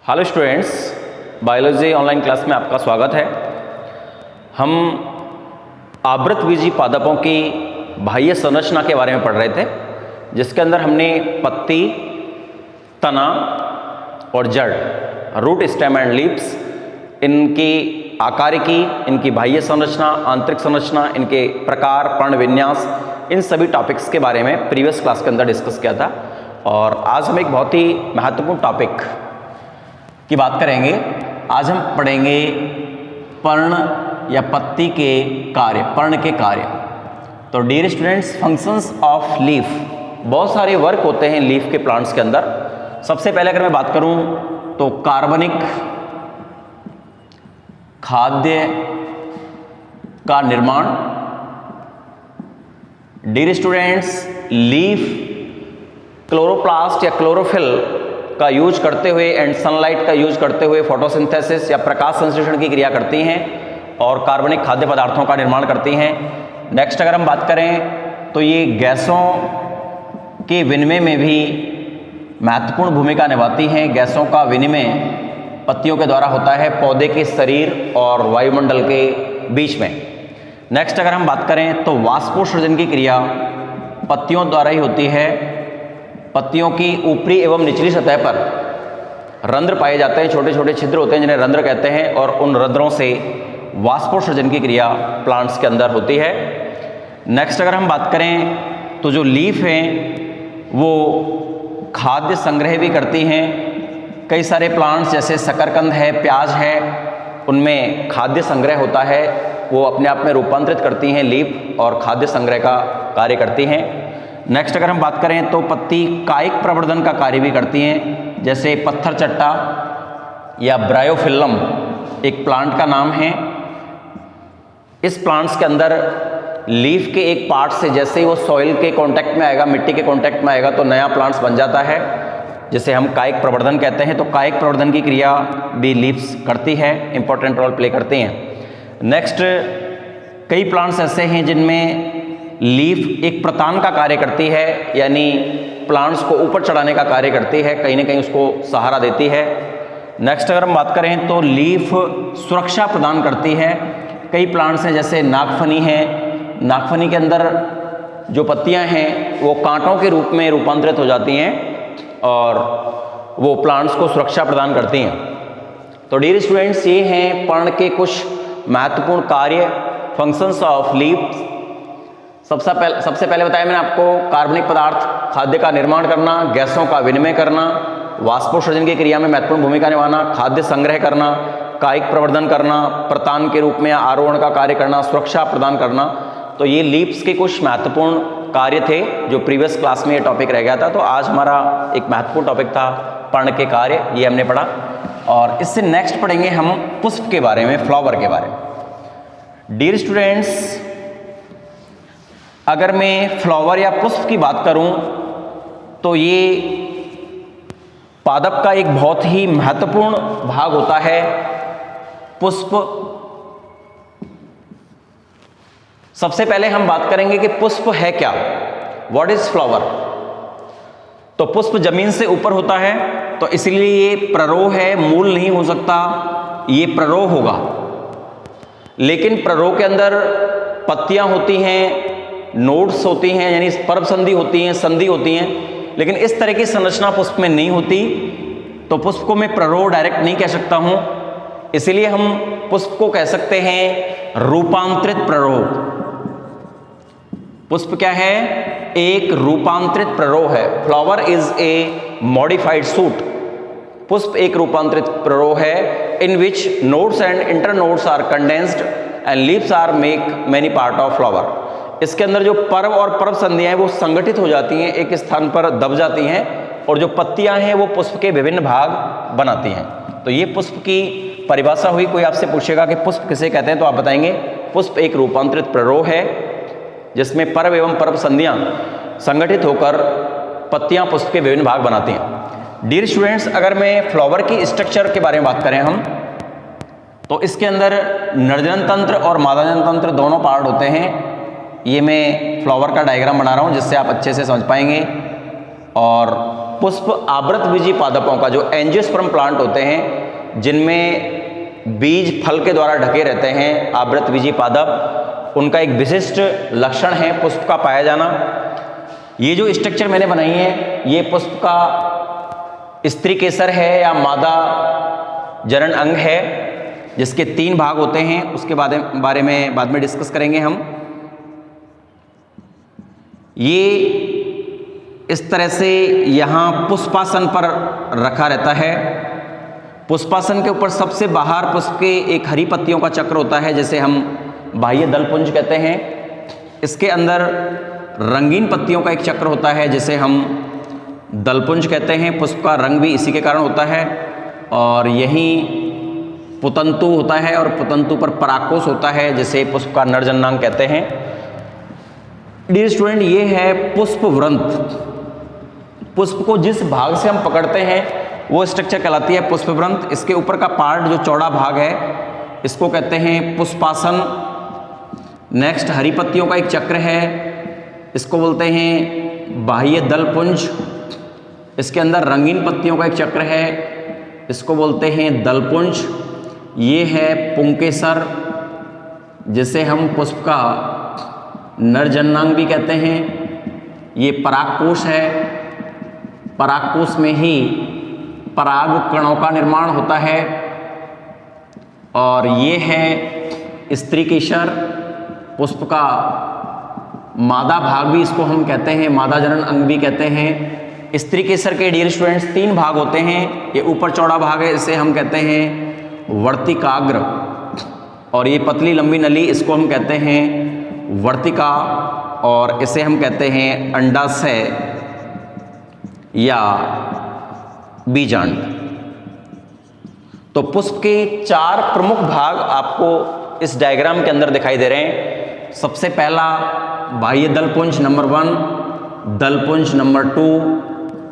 Hello students, biology online class में आपका स्वागत है। हम आवृतबीजी पादपों की बाह्य संरचना के बारे में पढ़ रहे थे, जिसके अंदर हमने पत्ती, तना और जड़, रूट, स्टेम एंड लीव्स, इनकी आकारिकी, इनकी बाह्य संरचना, आंतरिक संरचना, इनके प्रकार, पर्ण विन्यास, इन सभी टॉपिक्स के बारे में प्रीवियस क्लास के अंदर डिस्कस किया था। और आज हम एक बहुत ही महत्वपूर्ण टॉपिक की बात करेंगे। आज हम पढ़ेंगे पर्ण या पत्ती के कार्य, पर्ण के कार्य। तो dear students, functions of leaf, बहुत सारे वर्क होते हैं लीफ के प्लांट्स के अंदर। सबसे पहले अगर मैं बात करूं तो कार्बनिक खाद्य का निर्माण। डियर स्टूडेंट्स, लीफ क्लोरोप्लास्ट या क्लोरोफिल का यूज करते हुए एंड सनलाइट का यूज करते हुए फोटोसिंथेसिस या प्रकाश संश्लेषण की क्रिया करती हैं और कार्बनिक खाद्य पदार्थों का निर्माण करती हैं। नेक्स्ट अगर हम बात करें तो ये गैसों के विनिमय में भी महत्वपूर्ण भूमिका निभाती हैं। गैसों का विनिमय पत्तियों के द्वारा होता है पौधे के शरीर और वायुमंडल के बीच में। नेक्स्ट अगर हम बात करें तो वाष्पोत्सर्जन की क्रिया पत्तियों द्वारा ही होती है। पत्तियों की ऊपरी एवं निचली सतह पर रंध्र पाए जाते हैं, छोटे छोटे छिद्र होते हैं जिन्हें रंध्र कहते हैं, और उन रंध्रों से वाष्पोत्सर्जन की क्रिया प्लांट्स के अंदर होती है। नेक्स्ट अगर हम बात करें तो जो लीफ हैं वो खाद्य संग्रह भी करती हैं। कई सारे प्लांट्स जैसे शकरकंद है, प्याज है, उनमें खाद्य संग्रह होता है, वो अपने आप में रूपांतरित करती हैं लीफ और खाद्य संग्रह का कार्य करती हैं। नेक्स्ट अगर हम बात करें तो पत्ती कायिक प्रवर्धन का कार्य भी करती हैं, जैसे पत्थर चट्टा या ब्रायोफिल्लम एक प्लांट का नाम है। इस प्लांट्स के अंदर लीफ के एक पार्ट से जैसे ही वो सॉइल के कांटेक्ट में आएगा, मिट्टी के कांटेक्ट में आएगा, तो नया प्लांट्स बन जाता है, जिसे हम कायिक प्रवर्धन कहते हैं। तो कायिक प्रवर्धन की क्रिया भी लीव्स करती है, इंपॉर्टेंट रोल प्ले करती हैं। नेक्स्ट, कई प्लांट्स ऐसे हैं जिनमें लीफ एक प्रतान का कार्य करती है, यानी प्लांट्स को ऊपर चढ़ाने का कार्य करती है, कहीं ना कहीं उसको सहारा देती है। नेक्स्ट अगर हम बात करें तो लीफ सुरक्षा प्रदान करती है। कई प्लांट्स हैं जैसे नागफनी है, नागफनी के अंदर जो पत्तियां हैं वो कांटों के रूप में रूपांतरित हो जाती हैं और वो प्लांट्स को सुरक्षा प्रदान करती हैं। तो डियर स्टूडेंट्स, ये हैं पर्ण के कुछ महत्वपूर्ण कार्य, फंक्शंस ऑफ लीफ। सबसे पहले बताया मैंने आपको, कार्बनिक पदार्थ खाद्य का निर्माण करना, गैसों का विनिमय करना, वाष्पोत्सर्जन की क्रिया में महत्वपूर्ण भूमिका निभाना, खाद्य संग्रह करना, कायिक प्रवर्धन करना, प्रतान के रूप में आरोहण का कार्य करना, सुरक्षा प्रदान करना। तो ये लीव्स के कुछ महत्वपूर्ण कार्य थे जो प्रीवियस क्लास में ये टॉपिक रह गया था। तो आज हमारा एक महत्वपूर्ण टॉपिक था पर्ण के कार्य, ये हमने पढ़ा। और इससे नेक्स्ट पढ़ेंगे हम पुष्प के बारे में, फ्लावर के बारे में। डियर स्टूडेंट्स, अगर मैं फ्लावर या पुष्प की बात करूं तो ये पादप का एक बहुत ही महत्वपूर्ण भाग होता है। पुष्प, सबसे पहले हम बात करेंगे कि पुष्प है क्या, व्हाट इज फ्लावर। तो पुष्प जमीन से ऊपर होता है, तो इसलिए ये प्ररोह है, मूल नहीं हो सकता, ये प्ररोह होगा। लेकिन प्ररोह के अंदर पत्तियां होती हैं, नोड्स होती हैं, यानी पर्व संधि होती हैं, संधि होती हैं, लेकिन इस तरह की संरचना पुष्प में नहीं होती। तो पुष्प को मैं प्ररोह डायरेक्ट नहीं कह सकता हूं, इसीलिए हम पुष्प को कह सकते हैं रूपांतरित प्ररोह। पुष्प क्या है? एक रूपांतरित प्ररोह है। Flower is a modified shoot. पुष्प एक रूपांतरित प्ररोह है in which nodes and internodes are condensed and leaves are make many part of flower. इसके अंदर जो पर्व और पर्व संधियां हैं वो संगठित हो जाती हैं, एक स्थान पर दब जाती हैं, और जो पत्तियां हैं वो पुष्प के विभिन्न भाग बनाती हैं। तो ये पुष्प की परिभाषा हुई। कोई आपसे पूछेगा कि पुष्प किसे कहते हैं, तो आप बताएंगे पुष्प एक रूपांतरित प्ररोह है जिसमें पर्व एवं पर्व संधियां संगठित होकर पत्तियां पुष्प के विभिन्न भाग बनाती हैं। डियर स्टूडेंट्स, अगर मैं फ्लावर की स्ट्रक्चर के बारे में बात करें हम, तो इसके अंदर नरजनन तंत्र और मादाजन तंत्र दोनों पार्ट होते हैं। ये मैं फ्लावर का डायग्राम बना रहा हूँ जिससे आप अच्छे से समझ पाएंगे। और पुष्प आवृतबीजी पादपों का, जो एंजियोस्पर्म प्लांट होते हैं जिनमें बीज फल के द्वारा ढके रहते हैं, आवृतबीजी पादप, उनका एक विशिष्ट लक्षण है पुष्प का पाया जाना। ये जो स्ट्रक्चर मैंने बनाई है ये पुष्प का स्त्री केसर है या मादा जनन अंग है, जिसके 3 भाग होते हैं, उसके बारे में बाद में डिस्कस करेंगे हम। ये इस तरह से यहाँ पुष्पासन पर रखा रहता है। पुष्पासन के ऊपर सबसे बाहर पुष्प के एक हरी पत्तियों का चक्र होता है, जिसे हम बाह्य दलपुंज कहते हैं। इसके अंदर रंगीन पत्तियों का एक चक्र होता है, जिसे हम दलपुंज कहते हैं। पुष्प का रंग भी इसी के कारण होता है। और यहीं पुतंतु होता है और पुतंतु पर परागकोश होता है, जिसे पुष्प का नरजननांग कहते हैं। डियर स्टूडेंट, ये है पुष्पवृंत। पुष्प को जिस भाग से हम पकड़ते हैं वो स्ट्रक्चर कहलाती है पुष्पवृंत। इसके ऊपर का पार्ट जो चौड़ा भाग है इसको कहते हैं पुष्पासन। नेक्स्ट हरी पत्तियों का एक चक्र है, इसको बोलते हैं बाह्य दलपुंज। इसके अंदर रंगीन पत्तियों का एक चक्र है, इसको बोलते हैं दलपुंज। ये है पुंकेसर, जिसे हम पुष्प का नरजननांग भी कहते हैं। ये परागकोश है, परागकोश में ही पराग कणों का निर्माण होता है। और ये है स्त्री केसर, पुष्प का मादा भाग भी इसको हम कहते हैं, मादा जनन अंग भी कहते हैं। स्त्री केसर के डियर स्टूडेंट्स 3 भाग होते हैं। ये ऊपर चौड़ा भाग है, इसे हम कहते हैं वर्तिकाग्र, और ये पतली लंबी नली, इसको हम कहते हैं वर्तिका, और इसे हम कहते हैं अंडाशय या बीजांड। तो पुष्प के 4 प्रमुख भाग आपको इस डायग्राम के अंदर दिखाई दे रहे हैं। सबसे पहला बाह्य दलपुंज नंबर 1, दलपुंज नंबर 2,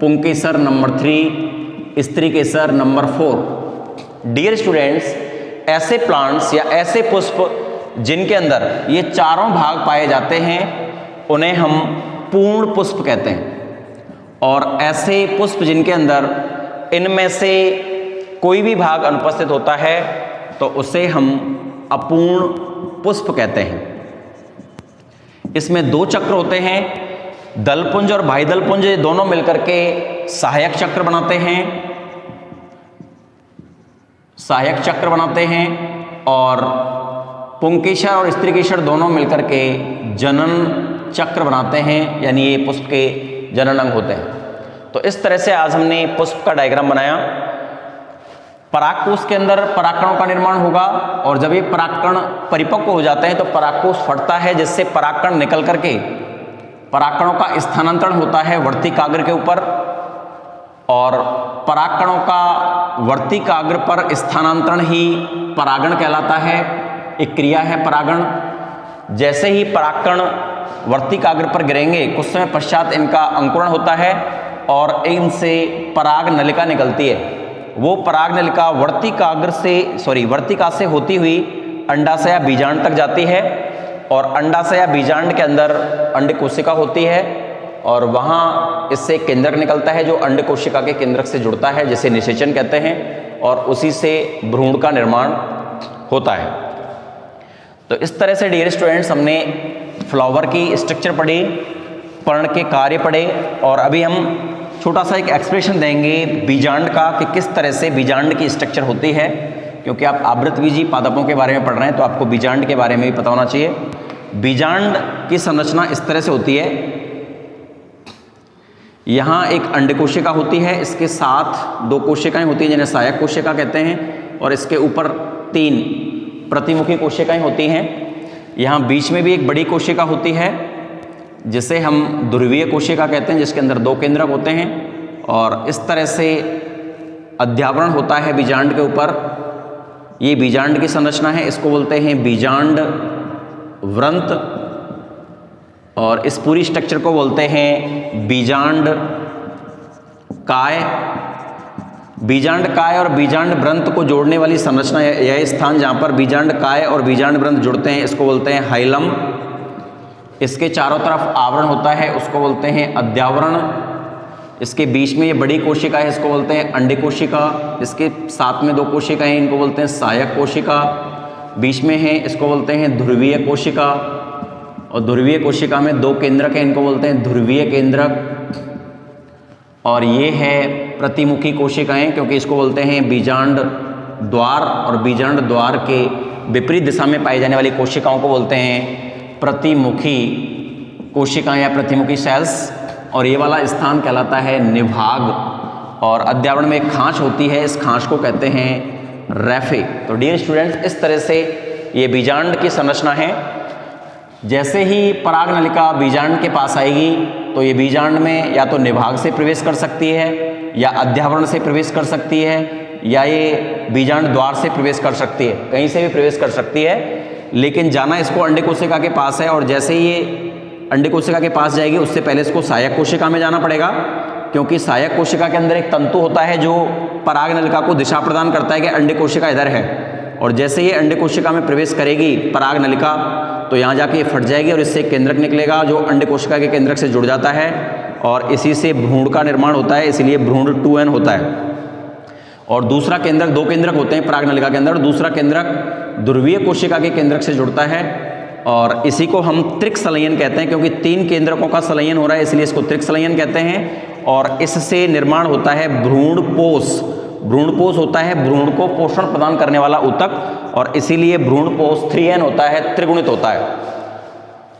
पुंकेसर नंबर 3, स्त्री केसर नंबर 4। डियर स्टूडेंट्स, ऐसे प्लांट्स या ऐसे पुष्प जिनके अंदर ये चारों भाग पाए जाते हैं उन्हें हम पूर्ण पुष्प कहते हैं। और ऐसे पुष्प जिनके अंदर इनमें से कोई भी भाग अनुपस्थित होता है तो उसे हम अपूर्ण पुष्प कहते हैं। इसमें 2 चक्र होते हैं, दलपुंज और बाह्य दलपुंज, दोनों मिलकर के सहायक चक्र बनाते हैं, सहायक चक्र बनाते हैं। और पुंकेसर और स्त्री केसर दोनों मिलकर के जनन चक्र बनाते हैं, यानी ये पुष्प के जनन अंग होते हैं। तो इस तरह से आज हमने पुष्प का डायग्राम बनाया। परागकोश के अंदर परागकणों का निर्माण होगा, और जब ये परागकण परिपक्व हो जाते हैं तो परागकोश फटता है, जिससे परागकण निकल करके परागकणों का स्थानांतरण होता है वर्तिकाग्र के ऊपर। और परागकणों का वर्तिकाग्र पर स्थानांतरण ही परागण कहलाता है, एक क्रिया है परागण। जैसे ही परागकण वर्तिकाग्र पर गिरेंगे कुछ समय पश्चात इनका अंकुरण होता है और इनसे पराग नलिका निकलती है। वो पराग नलिका वर्तिका से होती हुई अंडाशय या बीजांड तक जाती है, और अंडाशय या बीजांड के अंदर अंड कोशिका होती है, और वहाँ इससे केंद्रक निकलता है जो अंड कोशिका के केंद्रक से जुड़ता है, जिसे निषेचन कहते हैं, और उसी से भ्रूण का निर्माण होता है। तो इस तरह से डियर स्टूडेंट्स हमने फ्लावर की स्ट्रक्चर पढ़ी, पर्ण के कार्य पढ़े, और अभी हम छोटा सा एक एक्सप्रेशन देंगे बीजांड का कि किस तरह से बीजांड की स्ट्रक्चर होती है। क्योंकि आप आवृतबीजी पादपों के बारे में पढ़ रहे हैं तो आपको बीजांड के बारे में भी पता होना चाहिए। बीजांड की संरचना इस तरह से होती है, यहाँ एक अंड कोशिका होती है, इसके साथ 2 कोशिकाएं होती हैं जिन्हें सहायक कोशिका कहते हैं, और इसके ऊपर 3 प्रतिमुखी कोशिकाएं होती हैं। यहाँ बीच में भी एक बड़ी कोशिका होती है जिसे हम ध्रुवीय कोशिका कहते हैं, जिसके अंदर 2 केंद्रक होते हैं, और इस तरह से अध्यावरण होता है बीजांड के ऊपर। ये बीजांड की संरचना है, इसको बोलते हैं बीजांड वृंत, और इस पूरी स्ट्रक्चर को बोलते हैं बीजांड काय। बीजांड काय और बीजांड वृंत को जोड़ने वाली संरचना, यह स्थान जहाँ पर बीजांड काय और बीजांड वृंत जुड़ते हैं इसको बोलते हैं हाइलम। इसके चारों तरफ आवरण होता है उसको बोलते हैं अध्यावरण, इसके बीच में ये बड़ी कोशिका है, इसको बोलते हैं अंडे कोशिका। इसके साथ में 2 कोशिकाएं, इनको बोलते हैं सहायक कोशिका। बीच में है, इसको बोलते हैं ध्रुवीय कोशिका। और ध्रुवीय कोशिका में 2 केंद्रक हैं, इनको बोलते हैं ध्रुवीय केंद्रक। और ये है प्रतिमुखी कोशिकाएं, क्योंकि इसको बोलते हैं बीजांड द्वार, और बीजांड द्वार के विपरीत दिशा में पाई जाने वाली कोशिकाओं को बोलते हैं प्रतिमुखी कोशिकाएं या प्रतिमुखी सेल्स। और ये वाला स्थान कहलाता है निभाग। और अध्यावरण में एक खांच होती है, इस खांच को कहते हैं रैफे। तो डियर स्टूडेंट्स, इस तरह से ये बीजांड की संरचना है। जैसे ही पराग नलिका बीजांड के पास आएगी तो ये बीजांड में या तो निभाग से प्रवेश कर सकती है, या अध्यावरण से प्रवेश कर सकती है, या ये बीजांड द्वार से प्रवेश कर सकती है, कहीं से भी प्रवेश कर सकती है। लेकिन जाना इसको अंडे कोशिका के पास है, और जैसे ये अंडे कोशिका के पास जाएगी उससे पहले इसको सहायक कोशिका में जाना पड़ेगा, क्योंकि सहायक कोशिका के अंदर एक तंतु होता है जो पराग नलिका को दिशा प्रदान करता है कि अंडे कोशिका इधर है। और जैसे ये अंडे कोशिका में प्रवेश करेगी पराग नलिका, तो यहाँ जाके ये फट जाएगी और इससे एक केंद्रक निकलेगा जो अंडे कोशिका के केंद्रक से जुड़ जाता है, और इसी से भ्रूण का निर्माण होता है, इसलिए भ्रूण 2n होता है। और दूसरा केंद्रक, 2 केंद्रक होते हैं पराग नलिका के अंदर, दूसरा केंद्रक ध्रुवीय कोशिका के केंद्रक से जुड़ता है, और इसी को हम त्रिक संलयन कहते हैं, क्योंकि 3 केंद्रकों का संलयन हो रहा है, इसलिए इसको त्रिक संलयन कहते हैं। और इससे निर्माण होता है भ्रूणपोष। भ्रूणपोष होता है भ्रूण को पोषण प्रदान करने वाला ऊतक, और इसीलिए भ्रूणपोष 3n होता है, त्रिगुणित होता है।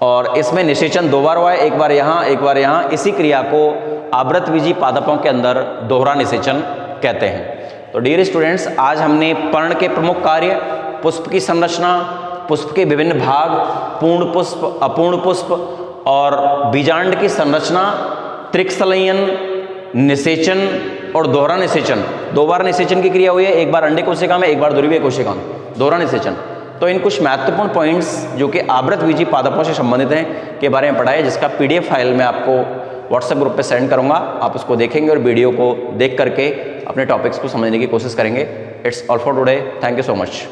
और इसमें निषेचन 2 बार हुआ है, एक बार यहाँ, एक बार यहाँ। इसी क्रिया को आवृतबीजी पादपों के अंदर दोहरा निषेचन कहते हैं। तो डियर स्टूडेंट्स, आज हमने पर्ण के प्रमुख कार्य, पुष्प की संरचना, पुष्प के विभिन्न भाग, पूर्ण पुष्प, अपूर्ण पुष्प, और बीजांड की संरचना, त्रिक संलयन, निषेचन और दोहरा निषेचन। 2 बार निषेचन की क्रिया हुई है, एक बार अंडे कोशिका में, एक बार ध्रुवीय कोशिका में, दोहरा निषेचन। तो इन कुछ महत्वपूर्ण पॉइंट्स जो कि आवृतबीजी पादपों से संबंधित हैं के बारे में पढ़ा है, जिसका PDF फाइल मैं आपको व्हाट्सएप ग्रुप पे सेंड करूंगा। आप उसको देखेंगे और वीडियो को देख करके अपने टॉपिक्स को समझने की कोशिश करेंगे। It's all for today. Thank you so much.